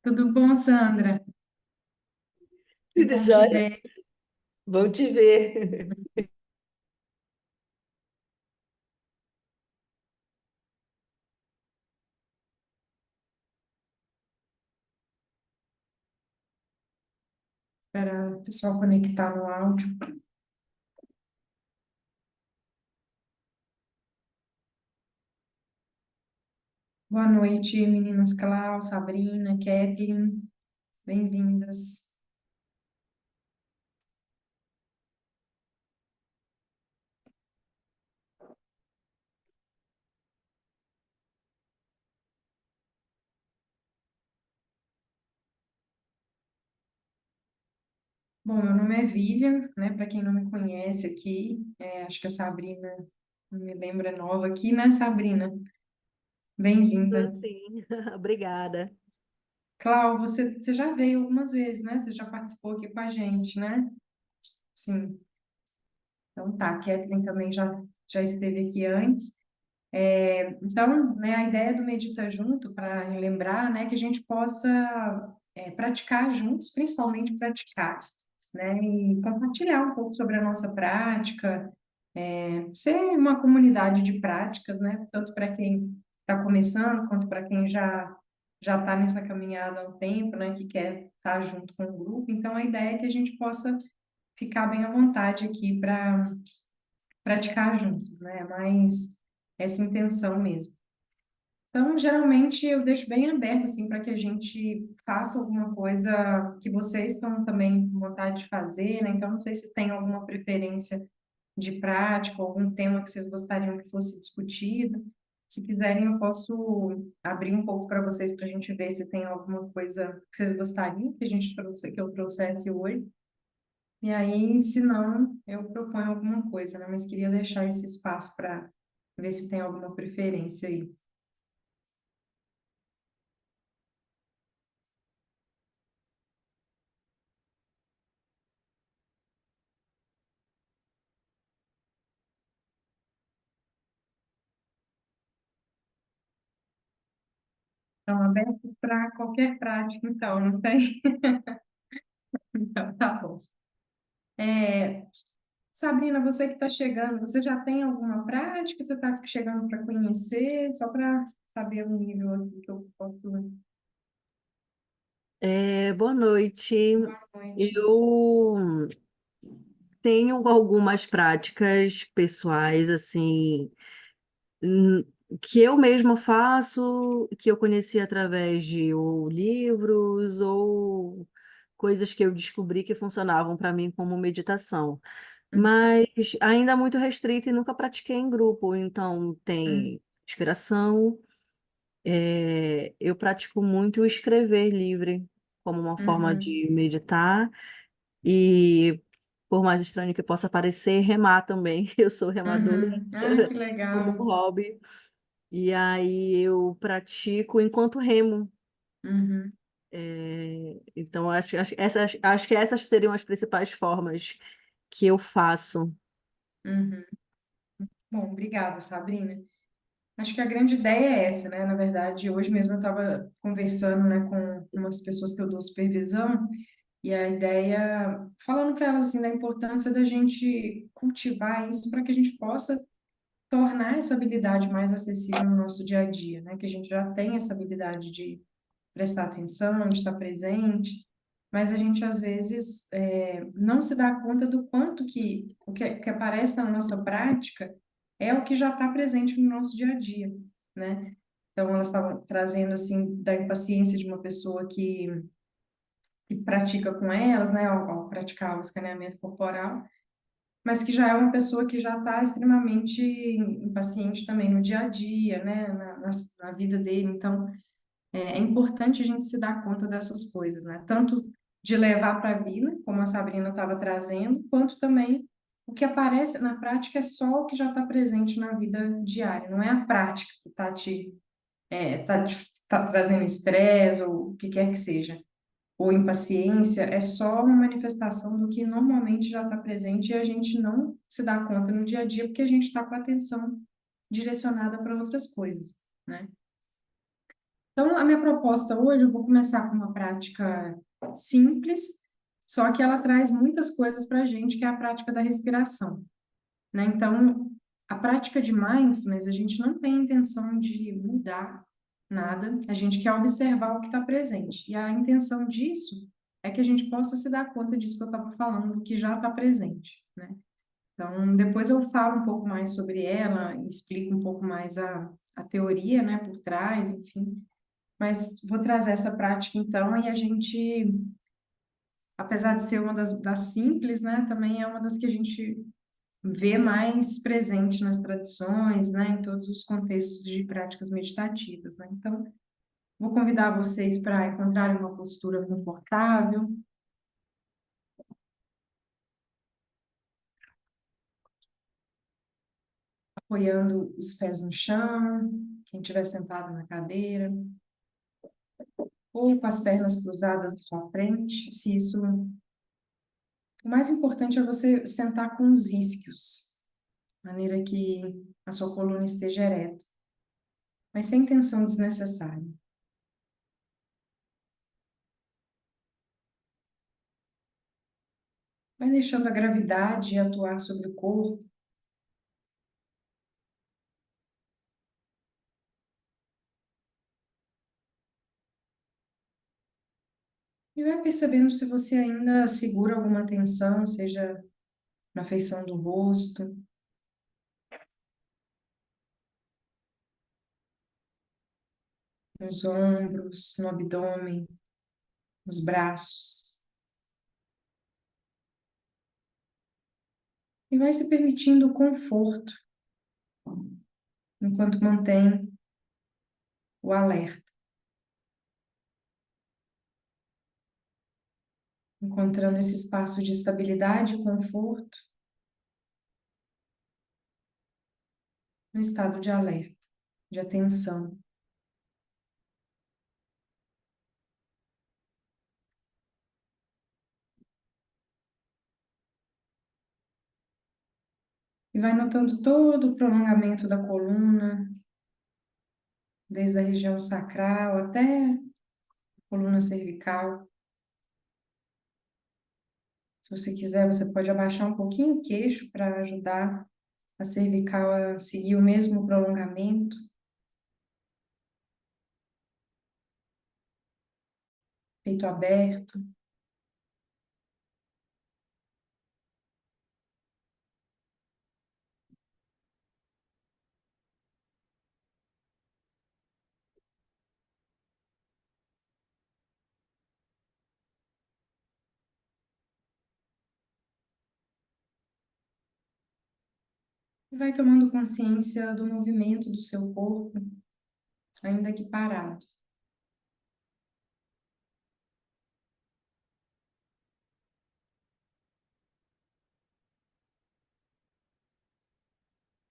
Tudo bom, Sandra? Que Tudo bom te jóia? ver. Bom te ver. Espera o pessoal conectar no áudio. Boa noite, meninas Clau, Sabrina, Kathleen. Bem-vindas. Bom, meu nome é Vivian, né? Para quem não me conhece aqui, acho que a Sabrina não me lembra, é nova aqui, né, Sabrina? Tô Bem-vinda. sim, obrigada. Clau, você já veio algumas vezes, né? Você já participou aqui com a gente, né? Sim. Então tá, a Kathleen também já esteve aqui antes. Então, né, a ideia do Medita Junto, para lembrar, né, que a gente possa praticar juntos, principalmente praticar, né, e compartilhar um pouco sobre a nossa prática, ser uma comunidade de práticas, né, tanto para quem está começando, quanto para quem já está nessa caminhada há um tempo, né, que quer estar junto com o grupo. Então, a ideia é que a gente possa ficar bem à vontade aqui para praticar juntos, né, mais essa intenção mesmo. Então, geralmente eu deixo bem aberto assim para que a gente faça alguma coisa que vocês estão também com vontade de fazer, né? Então, não sei se tem alguma preferência de prática, algum tema que vocês gostariam que fosse discutido. Se quiserem, eu posso abrir um pouco para vocês para a gente ver se tem alguma coisa que vocês gostariam que a gente trouxe, que eu trouxesse hoje. E aí, se não, eu proponho alguma coisa, né? Mas queria deixar esse espaço para ver se tem alguma preferência aí. Estão abertos para qualquer prática, então, não tem? Então, tá bom. É, Sabrina, você que está chegando, você já tem alguma prática? Você está chegando para conhecer? Só para saber o nível aqui que eu posso. Boa noite. Boa noite. Eu tenho algumas práticas pessoais, assim, hum, que eu mesma faço, que eu conheci através de ou livros ou coisas que eu descobri que funcionavam para mim como meditação. Mas ainda muito restrita e nunca pratiquei em grupo, então Uhum, tem inspiração. Eu pratico muito o escrever livre como uma forma uhum, de meditar e, por mais estranho que possa parecer, remar também. Eu sou remadora uhum. Ah, que como legal. hobby e aí eu pratico enquanto remo. Uhum, Então, acho que essas seriam as principais formas que eu faço. uhum. Bom, obrigada, Sabrina. Acho que a grande ideia é essa, né? Na verdade, hoje mesmo eu estava conversando, né, com umas pessoas que eu dou supervisão. E a ideia, falando para elas assim, da importância da gente cultivar isso para que a gente possa tornar essa habilidade mais acessível no nosso dia a dia, né? Que a gente já tem essa habilidade de prestar atenção, de estar presente, mas a gente às vezes não se dá conta do quanto que que aparece na nossa prática é o que já está presente no nosso dia a dia, né? Então, elas estavam trazendo assim da impaciência de uma pessoa que pratica com elas, né, ao praticar o escaneamento corporal, mas que já é uma pessoa que já está extremamente impaciente também no dia a dia, né, na vida dele. Então, é importante a gente se dar conta dessas coisas, né, tanto de levar para a vida, como a Sabrina estava trazendo, quanto também o que aparece na prática é só o que já está presente na vida diária, não é a prática que tá trazendo estresse ou o que quer que seja ou impaciência é só uma manifestação do que normalmente já está presente e a gente não se dá conta no dia a dia porque a gente está com a atenção direcionada para outras coisas, né? Então, a minha proposta hoje, eu vou começar com uma prática simples, só que ela traz muitas coisas para a gente, que é a prática da respiração, né? Então, a prática de mindfulness, a gente não tem a intenção de mudar nada, a gente quer observar o que está presente. E a intenção disso é que a gente possa se dar conta disso que eu estava falando, do que já está presente, né? Então, depois eu falo um pouco mais sobre ela, explico um pouco mais a teoria, né, por trás, enfim. Mas vou trazer essa prática então, e a gente, apesar de ser uma das simples, né, também é uma das que a gente vê mais presente nas tradições, né, em todos os contextos de práticas meditativas, né. Então, vou convidar vocês para encontrarem uma postura confortável, apoiando os pés no chão, quem estiver sentado na cadeira, ou com as pernas cruzadas na sua frente, se isso... O mais importante é você sentar com os isquios, de maneira que a sua coluna esteja ereta, mas sem tensão desnecessária. Vai deixando a gravidade atuar sobre o corpo e vai percebendo se você ainda segura alguma tensão, seja na feição do rosto, nos ombros, no abdômen, nos braços. E vai se permitindo o conforto enquanto mantém o alerta, encontrando esse espaço de estabilidade e conforto no estado de alerta, de atenção. E vai notando todo o prolongamento da coluna, desde a região sacral até a coluna cervical. Se você quiser, você pode abaixar um pouquinho o queixo para ajudar a cervical a seguir o mesmo prolongamento. Peito aberto. E vai tomando consciência do movimento do seu corpo, ainda que parado.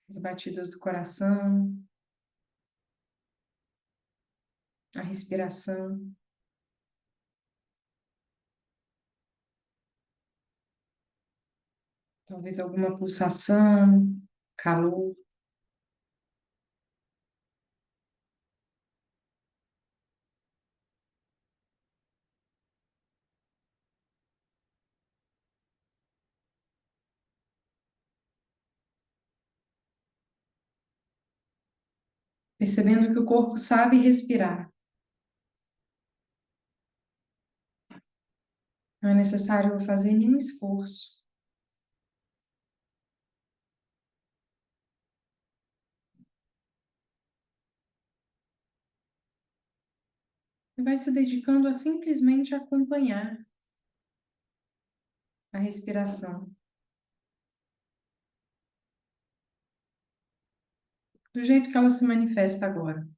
As batidas do coração, a respiração, talvez alguma pulsação, calor. Percebendo que o corpo sabe respirar. Não é necessário fazer nenhum esforço. E vai se dedicando a simplesmente acompanhar a respiração, do jeito que ela se manifesta agora.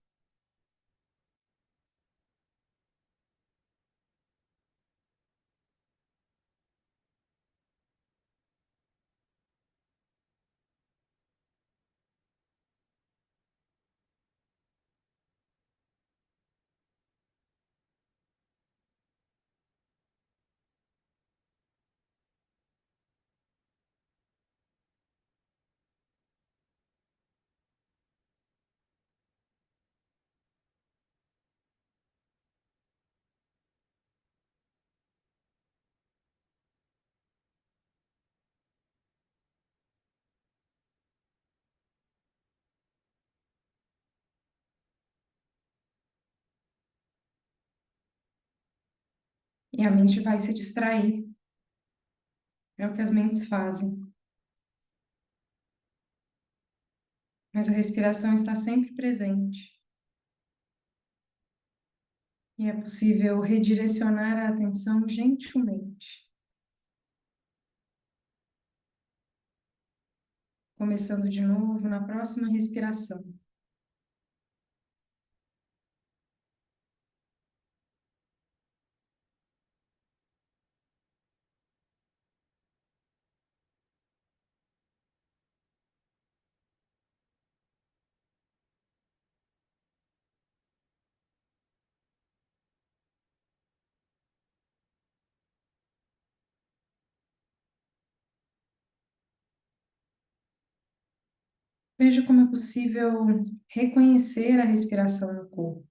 e a mente vai se distrair. É o que as mentes fazem. Mas a respiração está sempre presente. E é possível redirecionar a atenção gentilmente, começando de novo na próxima respiração. Veja como é possível reconhecer a respiração no corpo.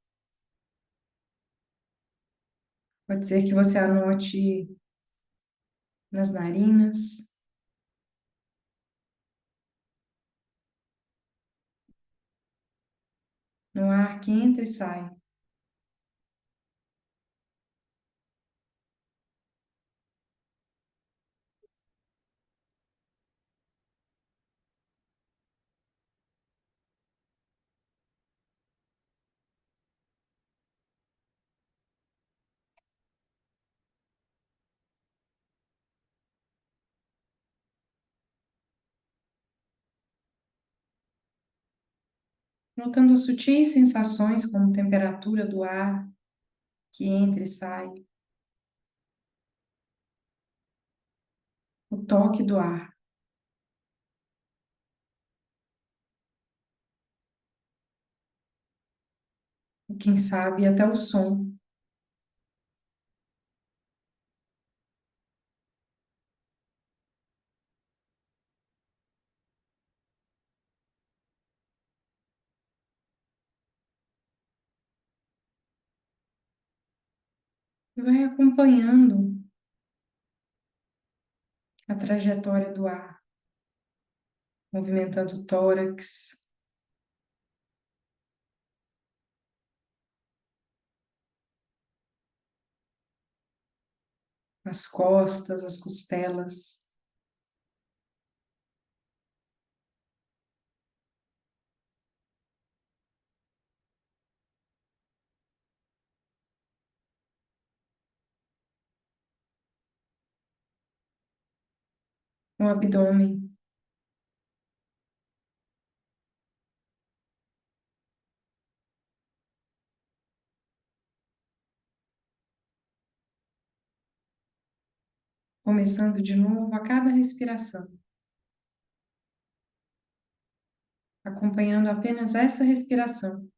Pode ser que você anote nas narinas, no ar que entra e sai. Notando as sutis sensações como temperatura do ar que entra e sai, o toque do ar, ou quem sabe até o som. E vai acompanhando a trajetória do ar, movimentando o tórax, as costas, as costelas, o abdômen, começando de novo a cada respiração, acompanhando apenas essa respiração.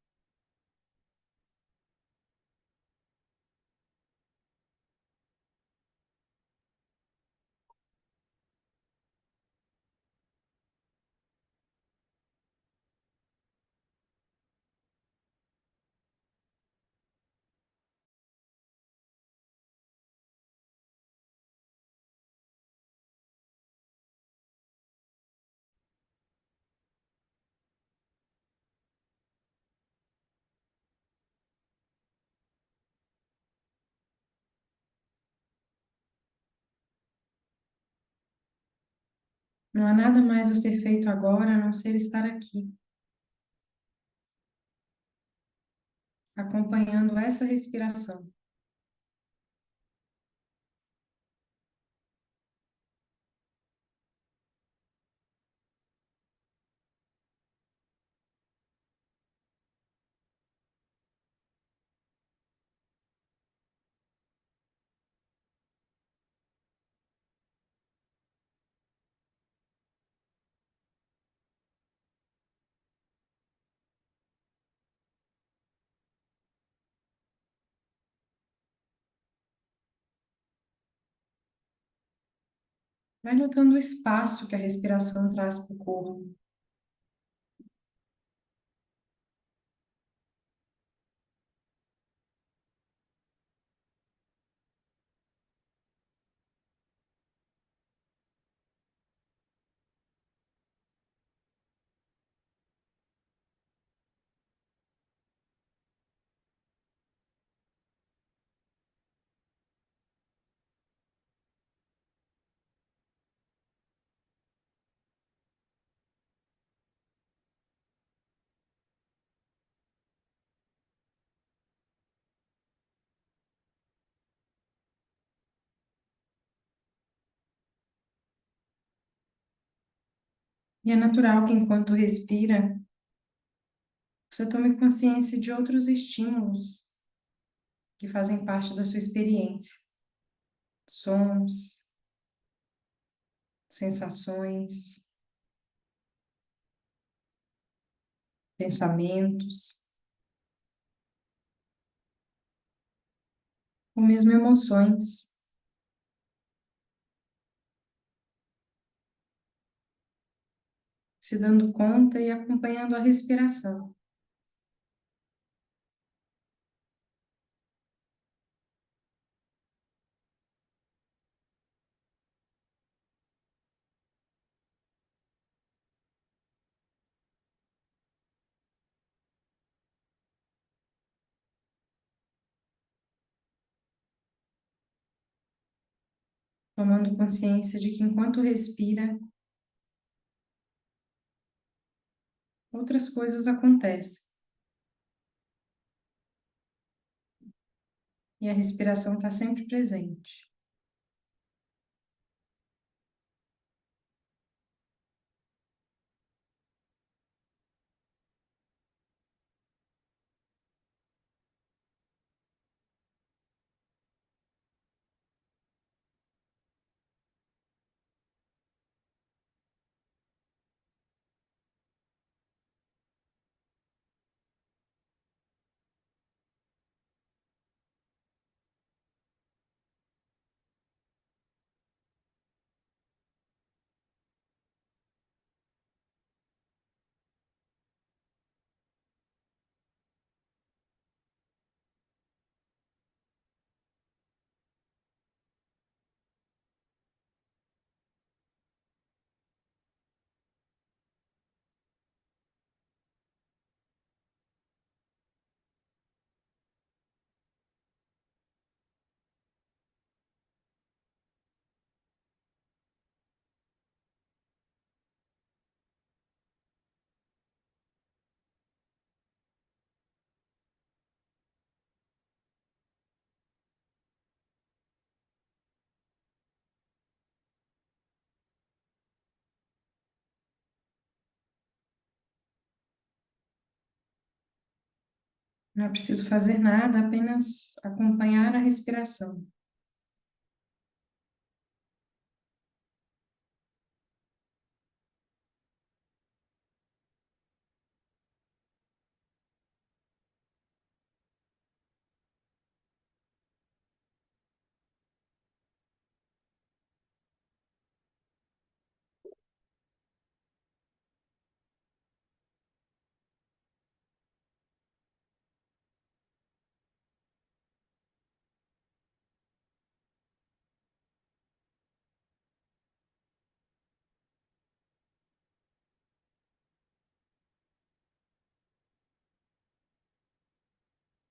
Não há nada mais a ser feito agora a não ser estar aqui, acompanhando essa respiração. Vai notando o espaço que a respiração traz para o corpo. E é natural que enquanto respira, você tome consciência de outros estímulos que fazem parte da sua experiência. Sons, sensações, pensamentos, ou mesmo emoções, se dando conta e acompanhando a respiração. Tomando consciência de que enquanto respira, outras coisas acontecem. E a respiração está sempre presente. Não é preciso fazer nada, apenas acompanhar a respiração.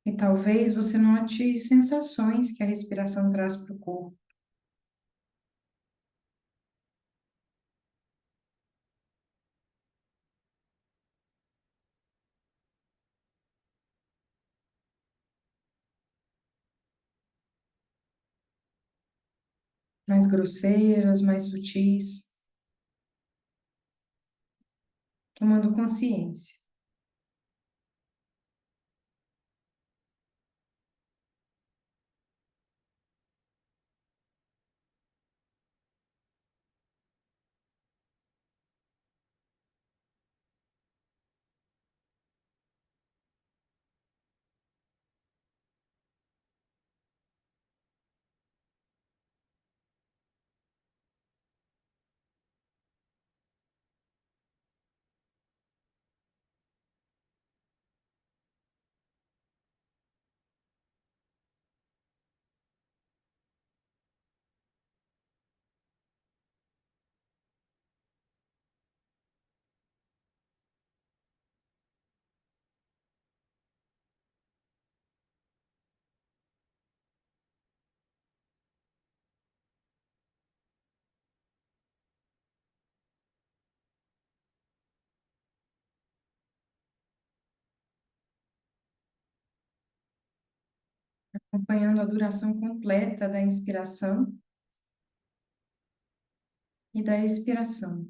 E talvez você note sensações que a respiração traz para o corpo, mais grosseiras, mais sutis, tomando consciência. Acompanhando a duração completa da inspiração e da expiração.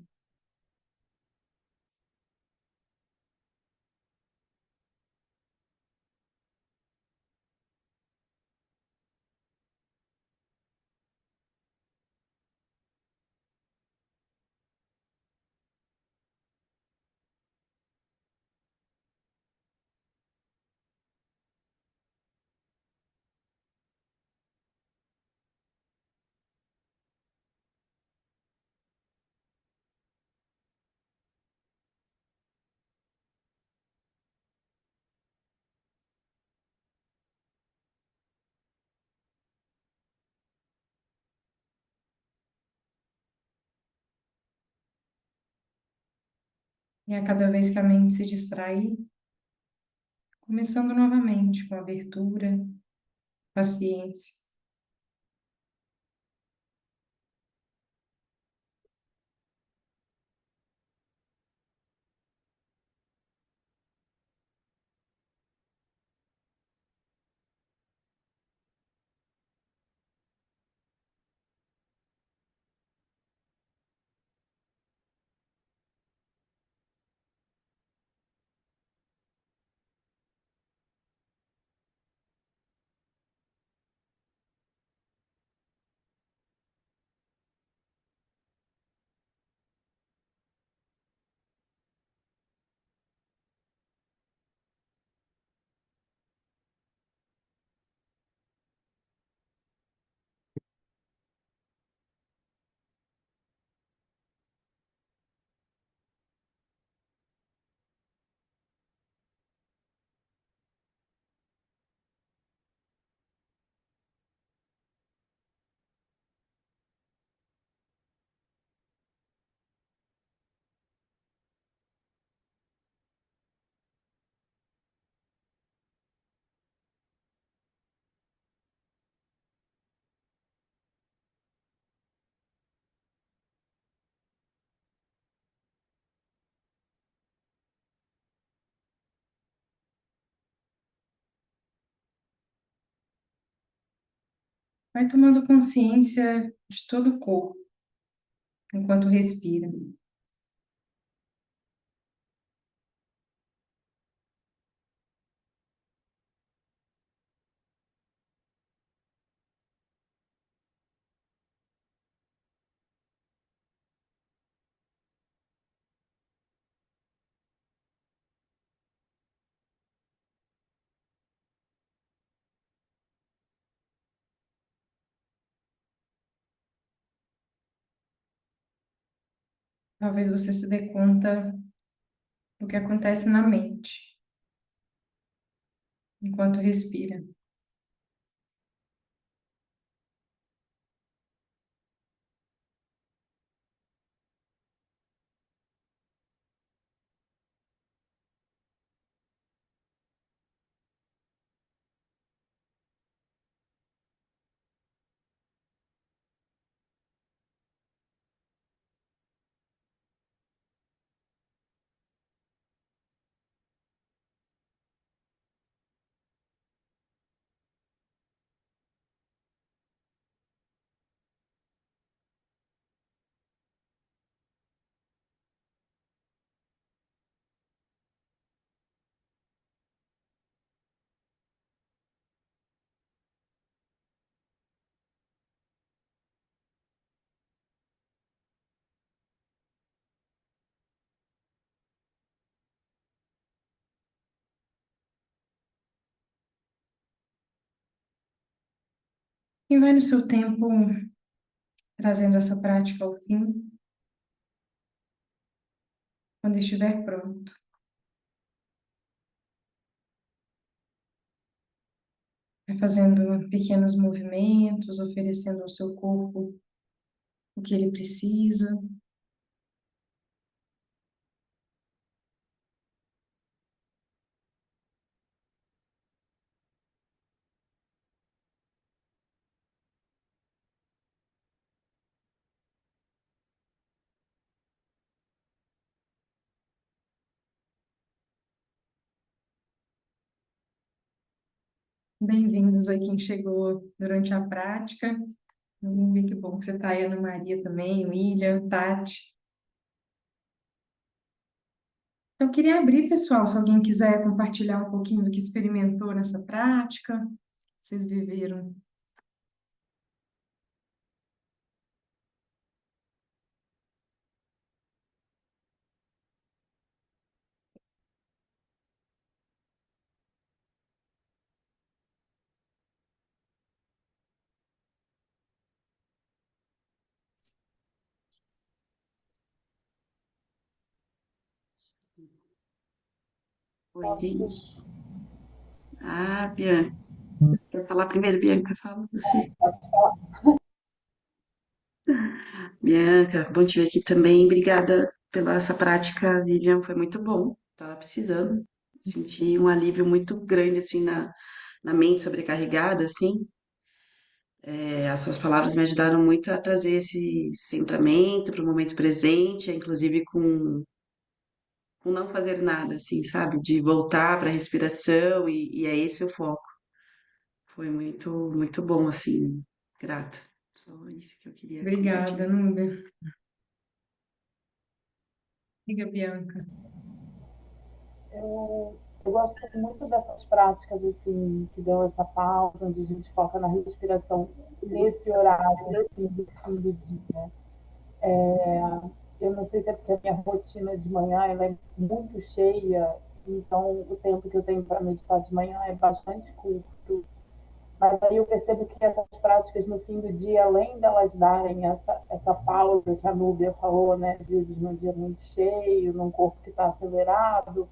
E a cada vez que a mente se distrair, começando novamente com abertura, paciência. Vai tomando consciência de todo o corpo enquanto respira. Talvez você se dê conta do que acontece na mente enquanto respira. E vai no seu tempo trazendo essa prática ao fim, quando estiver pronto. Vai fazendo pequenos movimentos, oferecendo ao seu corpo o que ele precisa. Bem-vindos a quem chegou durante a prática. Que bom que você está aí, Ana Maria também, William, Tati. Então, eu queria abrir, pessoal, se alguém quiser compartilhar um pouquinho do que experimentou nessa prática, vocês viveram. Oi, gente. Ah, Bianca. Quer falar primeiro, Bianca? Fala você. Bianca, bom te ver aqui também. Obrigada pela essa prática, Vivian, foi muito bom. Tava precisando. Senti um alívio muito grande, assim, na mente sobrecarregada, assim. As suas palavras me ajudaram muito a trazer esse centramento para o momento presente, inclusive com não fazer nada, assim, sabe? De voltar para a respiração e é esse o foco. Foi muito, muito bom, assim, grato. Só isso que eu queria Obrigada, compartilhar. Núbia. Diga, Bianca. Eu gosto muito dessas práticas, assim, que dão essa pausa, onde a gente foca na respiração nesse horário, assim, do fim do dia. Eu não sei se é porque a minha rotina de manhã ela é muito cheia, então o tempo que eu tenho para meditar de manhã é bastante curto. Mas aí eu percebo que essas práticas no fim do dia, além delas darem essa pausa que a Núbia falou, né? Às vezes num dia muito cheio, num corpo que está acelerado,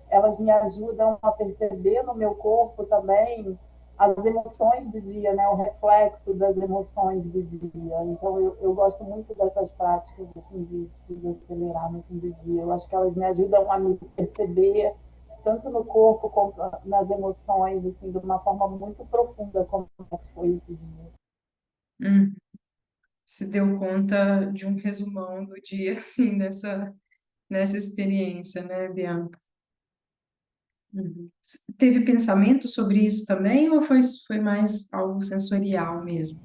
elas me ajudam a perceber no meu corpo também as emoções do dia, né? O reflexo das emoções do dia. Então, eu gosto muito dessas práticas assim, de acelerar no fim do dia. Eu acho que elas me ajudam a me perceber tanto no corpo como nas emoções, assim, de uma forma muito profunda, como foi esse dia. Hum, Se deu conta de um resumão do dia, assim, nessa experiência, né, Bianca? Uhum. Teve pensamento sobre isso também, ou foi mais algo sensorial mesmo?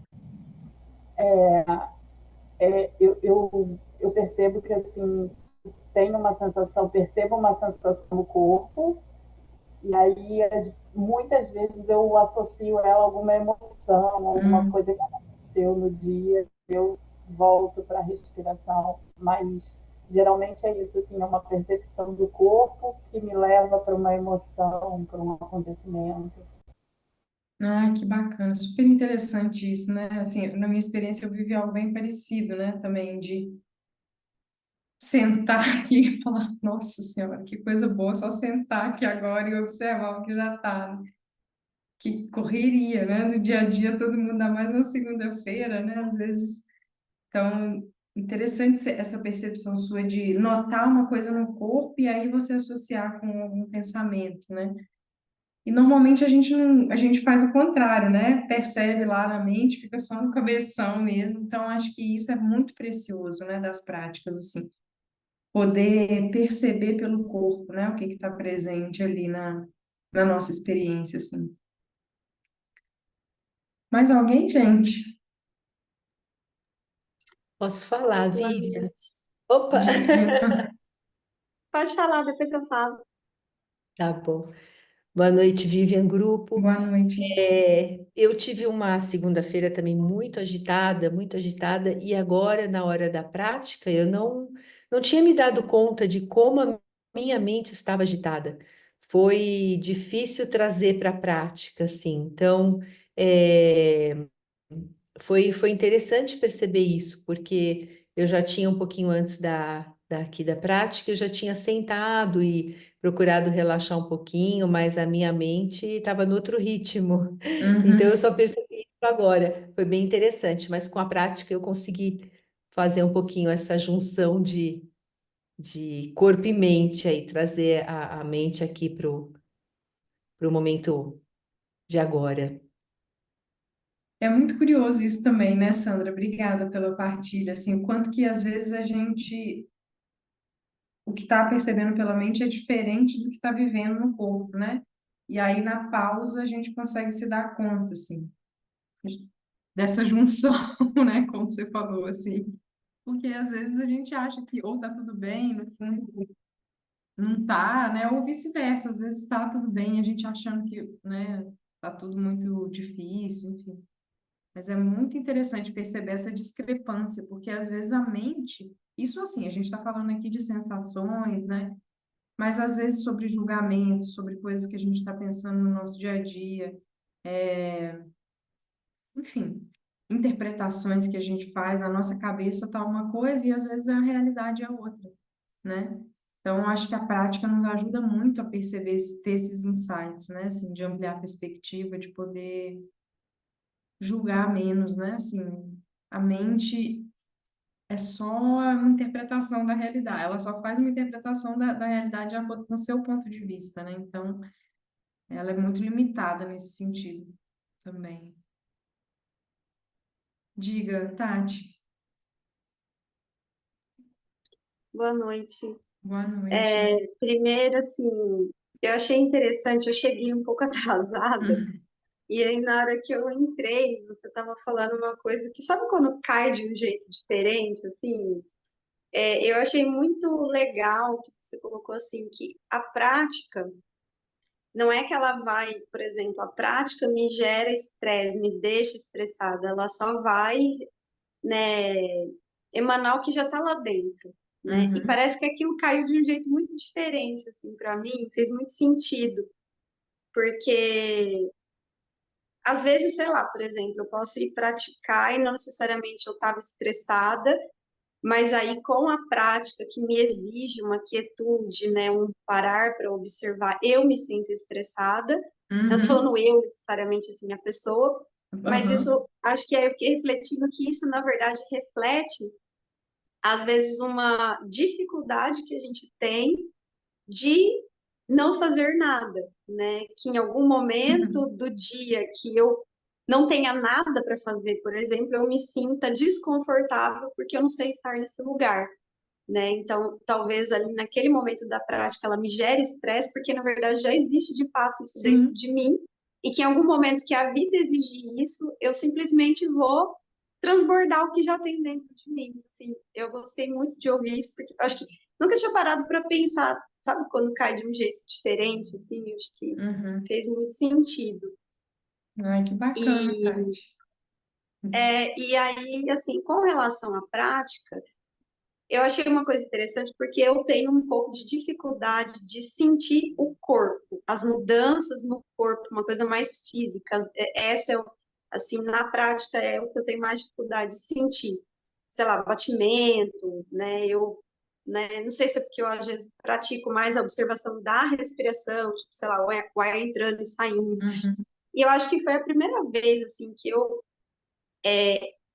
Eu percebo que, assim, tenho uma sensação, percebo uma sensação no corpo. E aí, muitas vezes eu associo ela a alguma emoção, alguma Hum. coisa que aconteceu no dia, eu volto para a respiração, mas geralmente é isso, assim, é uma percepção do corpo que me leva para uma emoção, para um acontecimento. Ah, que bacana, super interessante isso, né? Assim, na minha experiência eu vivi algo bem parecido, né? Também de sentar aqui e falar, nossa Senhora, que coisa boa, só sentar aqui agora e observar o que já tá, né? Que correria, né? No dia a dia todo mundo dá mais uma segunda-feira, né? Às vezes, então, interessante essa percepção sua de notar uma coisa no corpo e aí você associar com algum pensamento, né? E normalmente a gente não, a gente faz o contrário, né? Percebe lá na mente, fica só no cabeção mesmo. Então, acho que isso é muito precioso, né? Das práticas, assim, poder perceber pelo corpo, né? O que está presente ali na nossa experiência, assim. Mais alguém, gente? Posso falar, Boa Vivian? noite. Opa, Diga. Pode falar, depois eu falo. tá bom. Boa noite, Vivian Grupo. Boa noite. Eu tive uma segunda-feira também muito agitada, e agora, na hora da prática, eu não tinha me dado conta de como a minha mente estava agitada. Foi difícil trazer para a prática, assim. Então, é, foi interessante perceber isso, porque eu já tinha um pouquinho antes daqui da prática, eu já tinha sentado e procurado relaxar um pouquinho, mas a minha mente estava no outro ritmo. Então eu Uhum. só percebi isso agora. Foi bem interessante, mas com a prática eu consegui fazer um pouquinho essa junção de corpo e mente aí, trazer a mente aqui pro momento de agora. É muito curioso isso também, né, Sandra? Obrigada pela partilha. Assim, o quanto que às vezes o que está percebendo pela mente é diferente do que está vivendo no corpo, né? E aí na pausa a gente consegue se dar conta, assim, dessa junção, né? Como você falou, assim. Porque às vezes a gente acha que ou tá tudo bem, no fundo não tá, né? Ou vice-versa, às vezes tá tudo bem, a gente achando que, né, tá tudo muito difícil, enfim. Mas é muito interessante perceber essa discrepância, porque às vezes a mente, isso assim, a gente está falando aqui de sensações, né? Mas às vezes sobre julgamentos, sobre coisas que a gente está pensando no nosso dia a dia, enfim, interpretações que a gente faz na nossa cabeça tá uma coisa e às vezes a realidade é outra, né? Então, acho que a prática nos ajuda muito a perceber, ter esses insights, né? Assim, de ampliar a perspectiva, de poder julgar menos, né? Assim, a mente é só uma interpretação da realidade. Ela só faz uma interpretação da realidade de acordo com o seu ponto de vista, né? Então, ela é muito limitada nesse sentido também. Diga, Tati. Boa noite. Boa noite. Primeiro, assim, eu achei interessante, eu cheguei um pouco atrasada, e aí na hora que eu entrei, você estava falando uma coisa que, sabe quando cai de um jeito diferente, assim? Eu achei muito legal que você colocou assim, que a prática, não é que ela vai, por exemplo, a prática me gera estresse, me deixa estressada, ela só vai, né, emanar o que já está lá dentro, né? E Uhum, parece que aquilo caiu de um jeito muito diferente, assim, para mim, fez muito sentido, porque às vezes, sei lá, por exemplo, eu posso ir praticar e não necessariamente eu estava estressada, mas aí com a prática que me exige uma quietude, né, um parar para observar, eu me sinto estressada. Não estou uhum, falando eu necessariamente assim a pessoa, mas aham, isso acho que aí eu fiquei refletindo que isso na verdade reflete às vezes uma dificuldade que a gente tem de não fazer nada, né? Que em algum momento uhum, do dia que eu não tenha nada para fazer, por exemplo, eu me sinta desconfortável porque eu não sei estar nesse lugar, né? Então, talvez ali naquele momento da prática ela me gere estresse, porque na verdade já existe de fato isso dentro sim, de mim, e que em algum momento que a vida exigir isso, eu simplesmente vou transbordar o que já tem dentro de mim. Assim, eu gostei muito de ouvir isso, porque eu acho que nunca tinha parado para pensar, sabe, quando cai de um jeito diferente, assim, eu acho que uhum. fez muito sentido. Ai, que bacana, E, Tati. e aí, assim, com relação à prática, eu achei uma coisa interessante porque eu tenho um pouco de dificuldade de sentir o corpo, as mudanças no corpo, uma coisa mais física. Essa é, assim, na prática é o que eu tenho mais dificuldade de sentir. Sei lá, batimento, né? Não sei se é porque eu às vezes pratico mais a observação da respiração, tipo, sei lá, o ar entrando e saindo. Uhum, E eu acho que foi a primeira vez, assim, que eu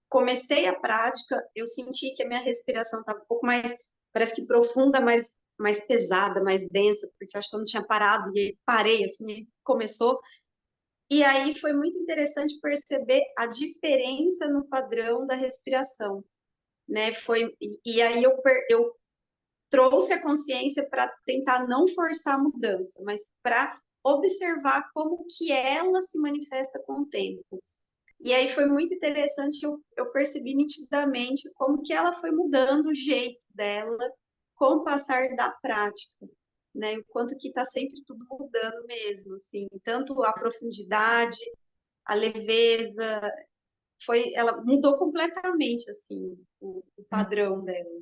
comecei a prática, eu senti que a minha respiração estava um pouco mais, parece que profunda, mais pesada, mais densa, porque eu acho que eu não tinha parado, e aí parei, assim, e começou. E aí foi muito interessante perceber a diferença no padrão da respiração, né? E aí eu trouxe a consciência para tentar não forçar a mudança, mas para observar como que ela se manifesta com o tempo. E aí foi muito interessante, eu percebi nitidamente como que ela foi mudando o jeito dela com o passar da prática, né? O quanto que está sempre tudo mudando mesmo, assim, tanto a profundidade, a leveza, ela mudou completamente, assim, o uhum. padrão dela.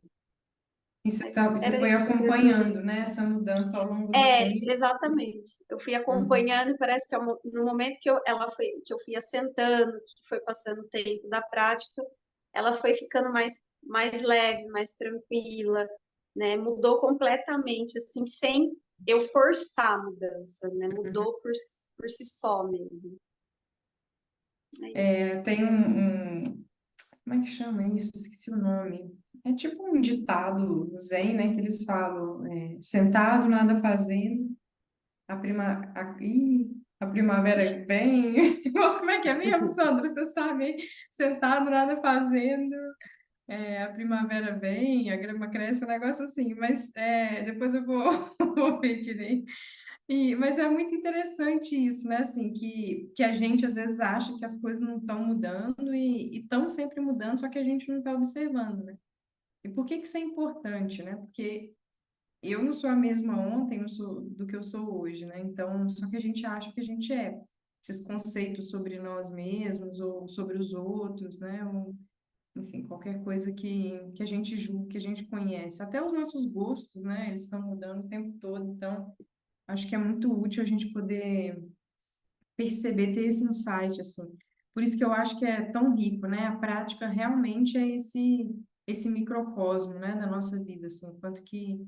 E Mas você era foi isso que eu queria acompanhando, né, essa mudança ao longo do tempo. exatamente. Eu fui Uhum, acompanhando e parece que no momento que eu fui assentando, que foi passando o tempo da prática, ela foi ficando mais leve, mais tranquila, né? Mudou completamente, assim, sem eu forçar a mudança, né? uhum. Mudou por si só mesmo. É isso. Tem como é que chama isso? Esqueci o nome. É tipo um ditado zen, né, que eles falam, sentado, nada fazendo, a primavera vem. Nossa, como é que é mesmo, Sandra? Você sabe, hein? Sentado, nada fazendo, a primavera vem, a grama cresce, um negócio assim, mas depois eu vou, vou ver direito. Mas é muito interessante isso, né? Assim, que a gente às vezes acha que as coisas não estão mudando e estão sempre mudando, só que a gente não está observando, né? E por que que isso é importante, né? Porque eu não sou a mesma ontem, não sou do que eu sou hoje, né? Então, só que a gente acha que a gente é. Esses conceitos sobre nós mesmos ou sobre os outros, né? Ou, enfim, qualquer coisa que a gente julga, que a gente conhece. Até os nossos gostos, né? Eles estão mudando o tempo todo. Então, acho que é muito útil a gente poder perceber, ter esse insight, assim. Por isso que eu acho que é tão rico, né? A prática realmente é esse microcosmo, né, da nossa vida, assim, quanto que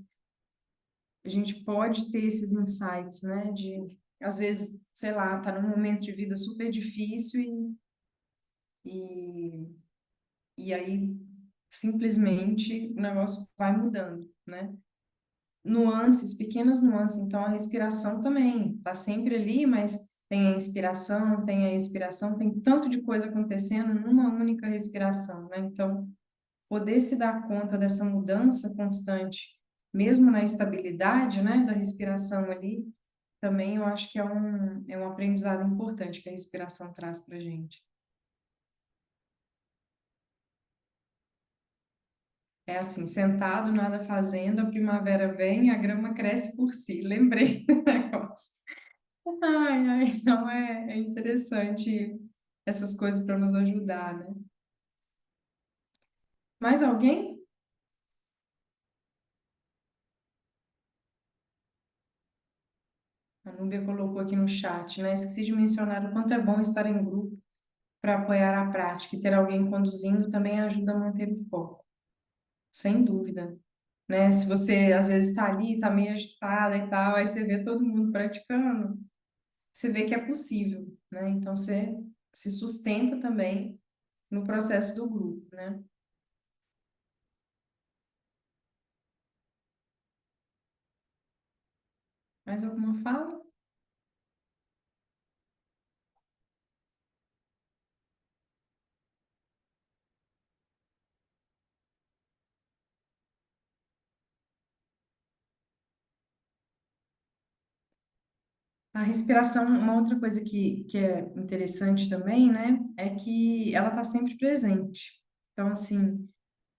a gente pode ter esses insights, né, de, às vezes, sei lá, tá num momento de vida super difícil e aí simplesmente o negócio vai mudando, né? Nuances, pequenas nuances. Então, a respiração também está sempre ali, mas tem a inspiração, tem a expiração, tem tanto de coisa acontecendo numa única respiração, né? Então, poder se dar conta dessa mudança constante, mesmo na estabilidade, né, da respiração ali, também eu acho que é um aprendizado importante que a respiração traz para gente. É assim, sentado, nada fazendo, a primavera vem, a grama cresce por si. Lembrei do negócio. Ai, ai, então é interessante essas coisas para nos ajudar, né? Mais alguém? A Núbia colocou aqui no chat, né? Esqueci de mencionar o quanto é bom estar em grupo para apoiar a prática e ter alguém conduzindo também ajuda a manter o foco, sem dúvida, né? Se você às vezes está ali, está meio agitada e tal, aí você vê todo mundo praticando, você vê que é possível, né? Então você se sustenta também no processo do grupo, né? Mais alguma fala? A respiração, uma outra coisa que é interessante também, né, é que ela está sempre presente. Então, assim,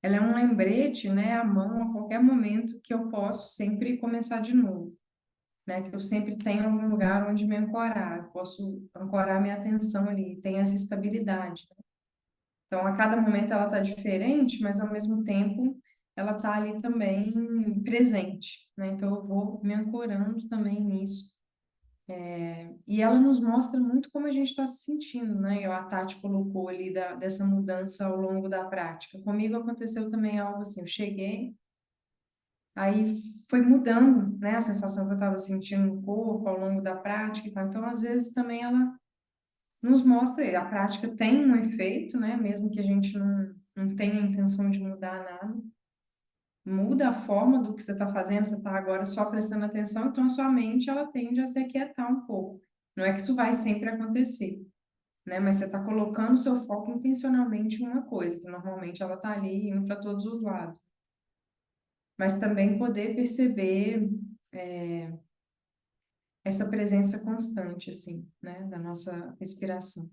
ela é um lembrete, né, à mão a qualquer momento que eu posso sempre começar de novo, né, que eu sempre tenho algum lugar onde me ancorar, eu posso ancorar minha atenção ali, tem essa estabilidade. Então, a cada momento ela está diferente, mas ao mesmo tempo ela está ali também presente, né, então eu vou me ancorando também nisso. E ela nos mostra muito como a gente está se sentindo, né? E a Tati colocou ali dessa mudança ao longo da prática. Comigo aconteceu também algo assim, eu cheguei, aí foi mudando, né? A sensação que eu estava sentindo no corpo ao longo da prática e tal. Então, às vezes também ela nos mostra, a prática tem um efeito, né? Mesmo que a gente não tenha a intenção de mudar nada. Muda a forma do que você está fazendo, você está agora só prestando atenção, então a sua mente ela tende a se aquietar um pouco. Não é que isso vai sempre acontecer, né? Mas você está colocando o seu foco intencionalmente em uma coisa, que normalmente ela está ali indo para todos os lados. Mas também poder perceber essa presença constante, assim, né? Da nossa respiração.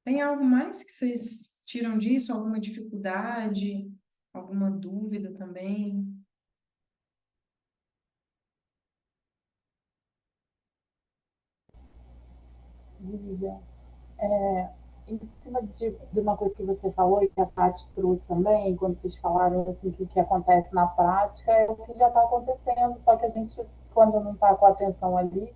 Tem algo mais que vocês tiram disso? Alguma dificuldade? Alguma dúvida também? Lívia, em cima de uma coisa que você falou e que a Tati trouxe também, quando vocês falaram assim, que o que acontece na prática é o que já está acontecendo, só que a gente, quando não está com a atenção ali,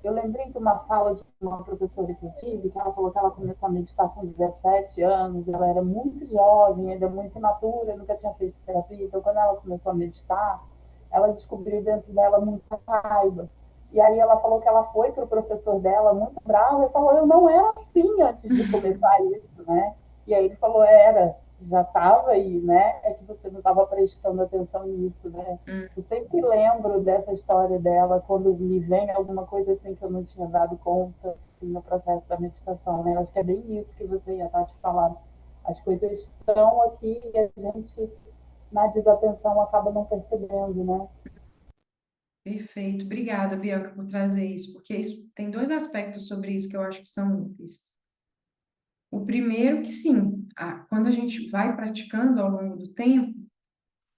eu lembrei de uma sala de uma professora que eu tive, que ela falou que ela começou a meditar com 17 anos, ela era muito jovem, ainda muito imatura, nunca tinha feito terapia, então quando ela começou a meditar, ela descobriu dentro dela muita raiva. E aí ela falou que ela foi para o professor dela muito brava e falou, eu não era assim antes de começar isso, né? E aí ele falou, era, já estava aí, né? É que você não estava prestando atenção nisso, né? Hum. Eu sempre lembro dessa história dela quando me vem alguma coisa assim que eu não tinha dado conta assim, no processo da meditação, né? Eu acho que é bem isso que você e a Tati falaram. As coisas estão aqui e a gente, na desatenção, acaba não percebendo, né? Perfeito. Obrigada, Bianca, por trazer isso, porque isso tem dois aspectos sobre isso que eu acho que são úteis. O primeiro que sim, quando a gente vai praticando ao longo do tempo,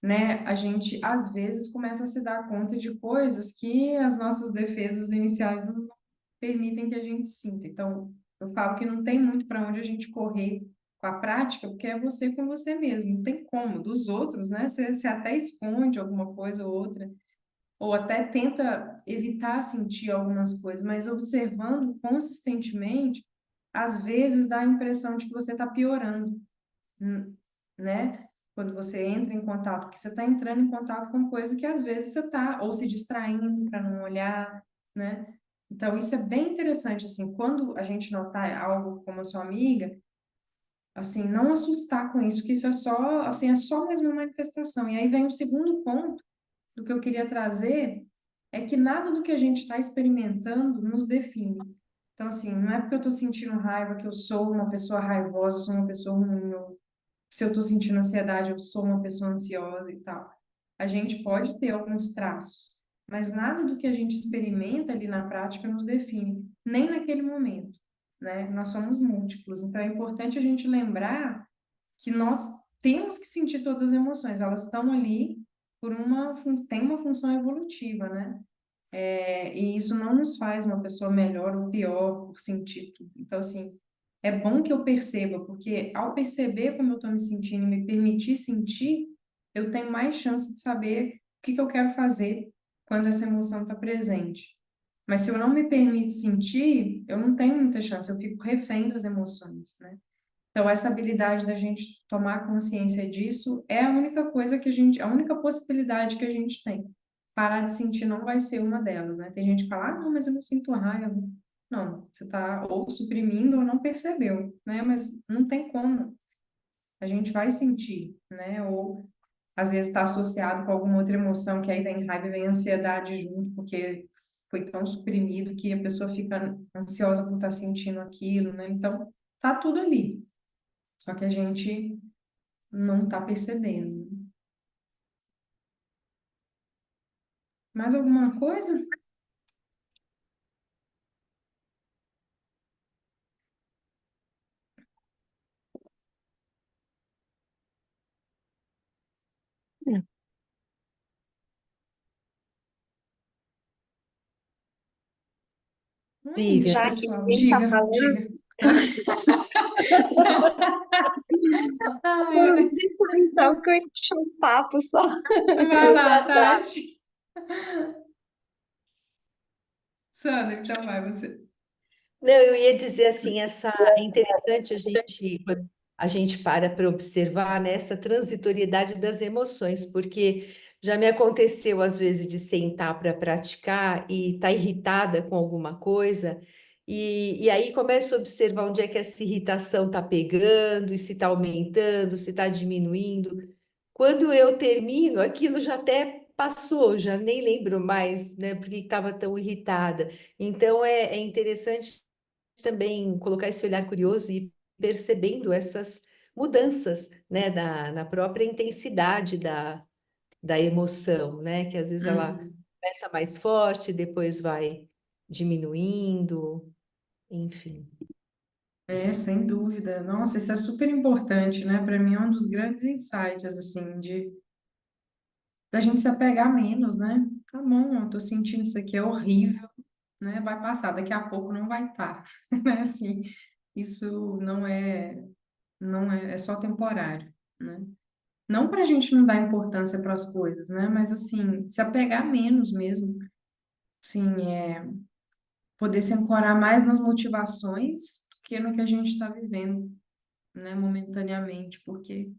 né, a gente às vezes começa a se dar conta de coisas que as nossas defesas iniciais não permitem que a gente sinta. Então, eu falo que não tem muito para onde a gente correr com a prática, porque é você com você mesmo, não tem como. Dos outros, né, você até esconde alguma coisa ou outra, ou até tenta evitar sentir algumas coisas, mas observando consistentemente, às vezes dá a impressão de que você está piorando, né? Quando você entra em contato, porque você está entrando em contato com coisa que às vezes você está ou se distraindo para não olhar, né? Então, isso é bem interessante, assim, quando a gente notar algo como a sua amiga, assim, não assustar com isso, que isso é só, assim, é só mais uma manifestação. E aí vem o segundo ponto do que eu queria trazer, é que nada do que a gente está experimentando nos define. Então, assim, não é porque eu estou sentindo raiva que eu sou uma pessoa raivosa, eu sou uma pessoa ruim, ou se eu estou sentindo ansiedade, eu sou uma pessoa ansiosa e tal. A gente pode ter alguns traços, mas nada do que a gente experimenta ali na prática nos define, nem naquele momento, né? Nós somos múltiplos, então é importante a gente lembrar que nós temos que sentir todas as emoções, elas estão ali tem uma função evolutiva, né? E isso não nos faz uma pessoa melhor ou pior por sentir tudo. Então, assim, é bom que eu perceba, porque ao perceber como eu estou me sentindo e me permitir sentir, eu tenho mais chance de saber o que que eu quero fazer quando essa emoção está presente. Mas se eu não me permito sentir, eu não tenho muita chance, eu fico refém das emoções, né? Então, essa habilidade da gente tomar consciência disso é a única coisa que a única possibilidade que a gente tem. Parar de sentir não vai ser uma delas, né? Tem gente que fala, ah, não, mas eu não sinto raiva. Não, você está ou suprimindo ou não percebeu, né? Mas não tem como. A gente vai sentir, né? Ou às vezes está associado com alguma outra emoção, que aí vem raiva e vem ansiedade junto, porque foi tão suprimido que a pessoa fica ansiosa por estar sentindo aquilo, né? Então, tá tudo ali. Só que a gente não está percebendo. Mais alguma coisa? Isso, Vivian, Já que pessoal. ninguém tá Diga, falando, diga. eu Ai, deixa então que eu encho um papo só. vai lá, Tati. Sandra, então vai você. não, eu ia dizer assim, é interessante quando a gente para observar, né, essa transitoriedade das emoções, porque já me aconteceu às vezes de sentar para praticar e estar irritada com alguma coisa, e aí começo a observar onde é que essa irritação está pegando, e se está aumentando, se está diminuindo. Quando eu termino, aquilo já até passou, já nem lembro mais, né, porque estava tão irritada. Então é interessante também colocar esse olhar curioso e percebendo essas mudanças, né, na própria intensidade da emoção, né, que às vezes ela Uhum. começa mais forte, depois vai diminuindo, enfim. Sem dúvida. Nossa, isso é super importante, né? Para mim é um dos grandes insights, assim, de da gente se apegar menos, né? Tá bom, eu tô sentindo isso aqui, é horrível, né? Vai passar, daqui a pouco não vai estar, né? Assim, isso não é só temporário, né? Não para a gente não dar importância para as coisas, né? Mas assim, se apegar menos mesmo, assim, poder se ancorar mais nas motivações do que no que a gente está vivendo, né? Momentaneamente, porque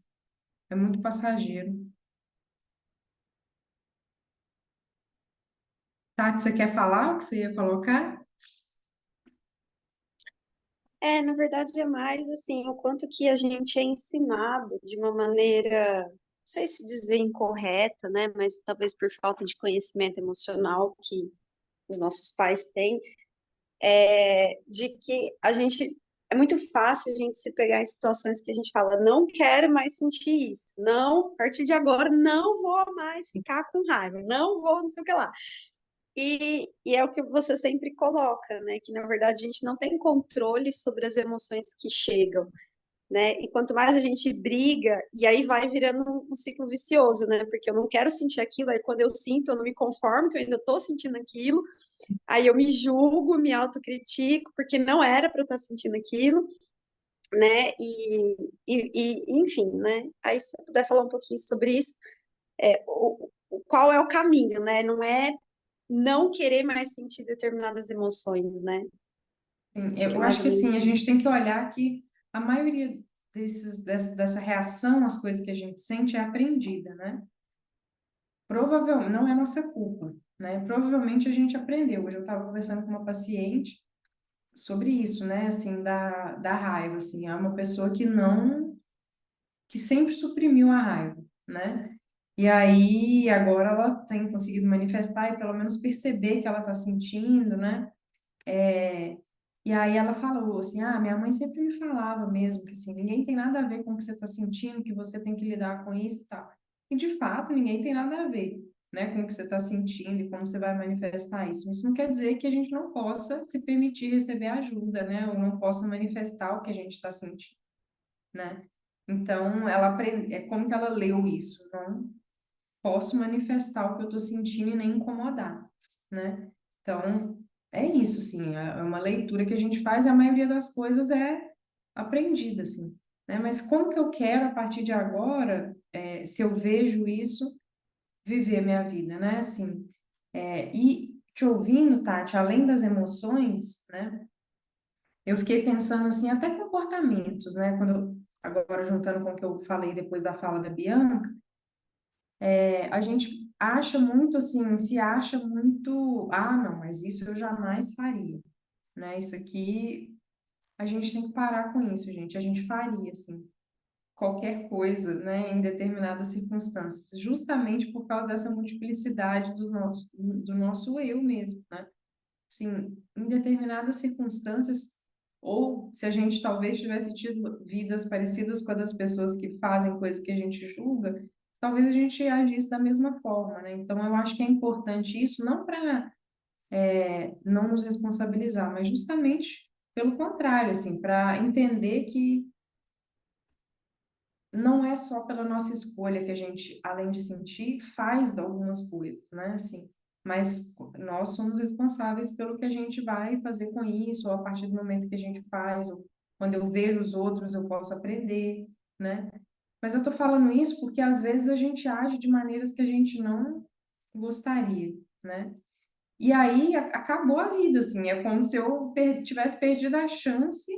é muito passageiro. Tati, você quer falar o que você ia colocar? Na verdade é mais assim, o quanto que a gente é ensinado de uma maneira, não sei se dizer incorreta, né, mas talvez por falta de conhecimento emocional que os nossos pais têm, de que a gente é muito fácil a gente se pegar em situações que a gente fala, não quero mais sentir isso, não, a partir de agora não vou mais ficar com raiva, não vou, não sei o que lá. E é o que você sempre coloca, né? Que na verdade a gente não tem controle sobre as emoções que chegam, né? E quanto mais a gente briga, e aí vai virando um ciclo vicioso, né? Porque eu não quero sentir aquilo, aí quando eu sinto, eu não me conformo, que eu ainda estou sentindo aquilo, aí eu me julgo, me autocritico, porque não era para eu estar sentindo aquilo, né? Enfim, né? Aí se você puder falar um pouquinho sobre isso, qual é o caminho, né? Não é não querer mais sentir determinadas emoções, né? Sim, Acho que é eu mais acho ou que assim, menos a isso. gente tem que olhar que a maioria dessa reação às coisas que a gente sente é aprendida, né? Provavelmente, não é nossa culpa, né? Provavelmente a gente aprendeu. Hoje eu estava conversando com uma paciente, sobre isso, né? Assim, da raiva, assim, é uma pessoa que sempre suprimiu a raiva, né? E aí agora ela tem conseguido manifestar e pelo menos perceber que ela está sentindo, né? É, e aí ela falou assim, minha mãe sempre me falava mesmo que assim, ninguém tem nada a ver com o que você está sentindo, que você tem que lidar com isso e tal. E de fato, ninguém tem nada a ver, né, com o que você está sentindo e como você vai manifestar isso. Isso não quer dizer que a gente não possa se permitir receber ajuda, né, ou não possa manifestar o que a gente está sentindo, né? Então, ela aprende, é como que ela leu isso, não posso manifestar o que eu estou sentindo e nem incomodar, né? Então, é isso, assim, é uma leitura que a gente faz, e a maioria das coisas é aprendida, assim, né? Mas como que eu quero, a partir de agora, se eu vejo isso, viver minha vida, né? Assim, e te ouvindo, Tati, além das emoções, né? Eu fiquei pensando, assim, até comportamentos, né? Agora juntando com o que eu falei depois da fala da Bianca, a gente acha muito assim, se acha muito, não, mas isso eu jamais faria, né? Isso aqui, a gente tem que parar com isso, gente. A gente faria, assim, qualquer coisa, né, em determinadas circunstâncias, justamente por causa dessa multiplicidade do nosso eu mesmo, né? Assim, em determinadas circunstâncias, ou se a gente talvez tivesse tido vidas parecidas com a das pessoas que fazem coisas que a gente julga, talvez a gente agisse da mesma forma, né? Então, eu acho que é importante isso, não para não nos responsabilizar, mas justamente pelo contrário, assim, para entender que não é só pela nossa escolha que a gente, além de sentir, faz algumas coisas, né? Assim, mas nós somos responsáveis pelo que a gente vai fazer com isso, ou a partir do momento que a gente faz, ou quando eu vejo os outros, eu posso aprender, né? Mas eu tô falando isso porque às vezes a gente age de maneiras que a gente não gostaria, né? E aí acabou a vida, assim, é como se eu tivesse perdido a chance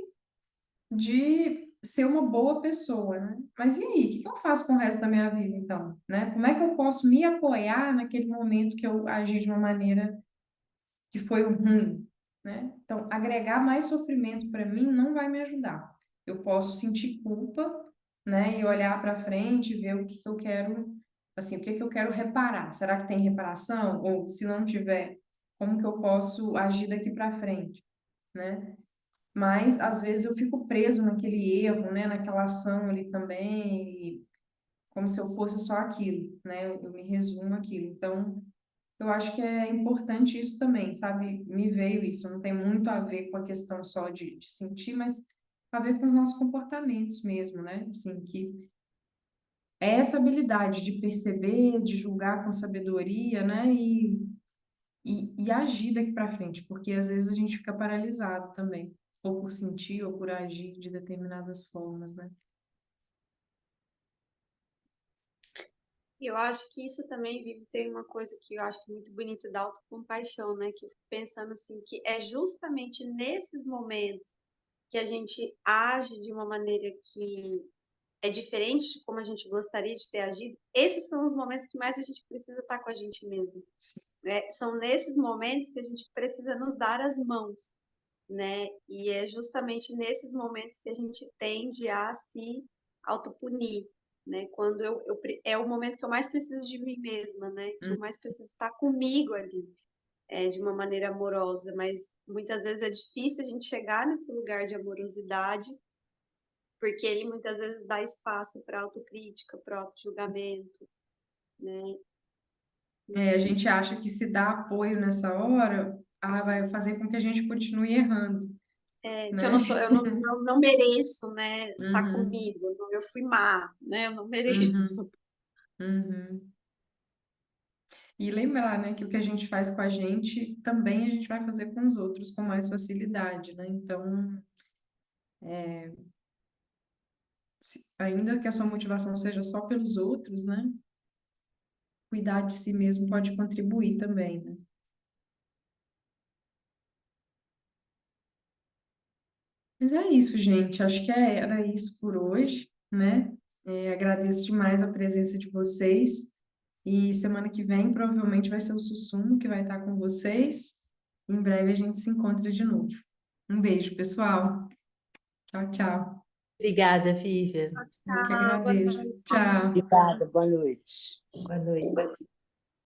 de ser uma boa pessoa, né? Mas e aí, o que que eu faço com o resto da minha vida, então, né? Como é que eu posso me apoiar naquele momento que eu agi de uma maneira que foi ruim, né? Então, agregar mais sofrimento para mim não vai me ajudar. Eu posso sentir culpa, né? E olhar para frente e ver o que que eu quero, assim, o que que eu quero reparar. Será que tem reparação? Ou se não tiver, como que eu posso agir daqui para frente, né? Mas às vezes eu fico preso naquele erro, né, naquela ação ali também, como se eu fosse só aquilo, né? Eu me resumo aquilo. Então, eu acho que é importante isso também, sabe? Me veio isso, não tem muito a ver com a questão só de sentir, mas a ver com os nossos comportamentos mesmo, né? Assim, que é essa habilidade de perceber, de julgar com sabedoria, né? E agir daqui para frente, porque às vezes a gente fica paralisado também, ou por sentir, ou por agir de determinadas formas, né? E eu acho que isso também, Vivi, tem uma coisa que eu acho muito bonita da autocompaixão, né? Que eu fico pensando assim, que é justamente nesses momentos que a gente age de uma maneira que é diferente de como a gente gostaria de ter agido, esses são os momentos que mais a gente precisa estar com a gente mesmo, né? São nesses momentos que a gente precisa nos dar as mãos, né? E é justamente nesses momentos que a gente tende a se autopunir, né? Quando é o momento que eu mais preciso de mim mesma, né? Que eu mais preciso estar comigo ali, de uma maneira amorosa, mas muitas vezes é difícil a gente chegar nesse lugar de amorosidade, porque ele muitas vezes dá espaço para autocrítica, para auto-julgamento, né? A gente acha que se dá apoio nessa hora, vai fazer com que a gente continue errando, Que eu né? não sou, eu não mereço, né? Estar Uhum, comigo, eu fui má, né? Eu não uhum, mereço. uhum. E lembrar, né, que o que a gente faz com a gente, também a gente vai fazer com os outros com mais facilidade, né? Então, ainda que a sua motivação seja só pelos outros, né? Cuidar de si mesmo pode contribuir também, né? Mas é isso, gente. Acho que era isso por hoje, né? Agradeço demais a presença de vocês. E semana que vem provavelmente vai ser o Sussumo que vai estar com vocês. Em breve a gente se encontra de novo. Um beijo, pessoal. Tchau, tchau. Obrigada, Vivian. Eu que Tchau, boa agradeço. noite. Tchau. Obrigada, boa noite. Boa noite.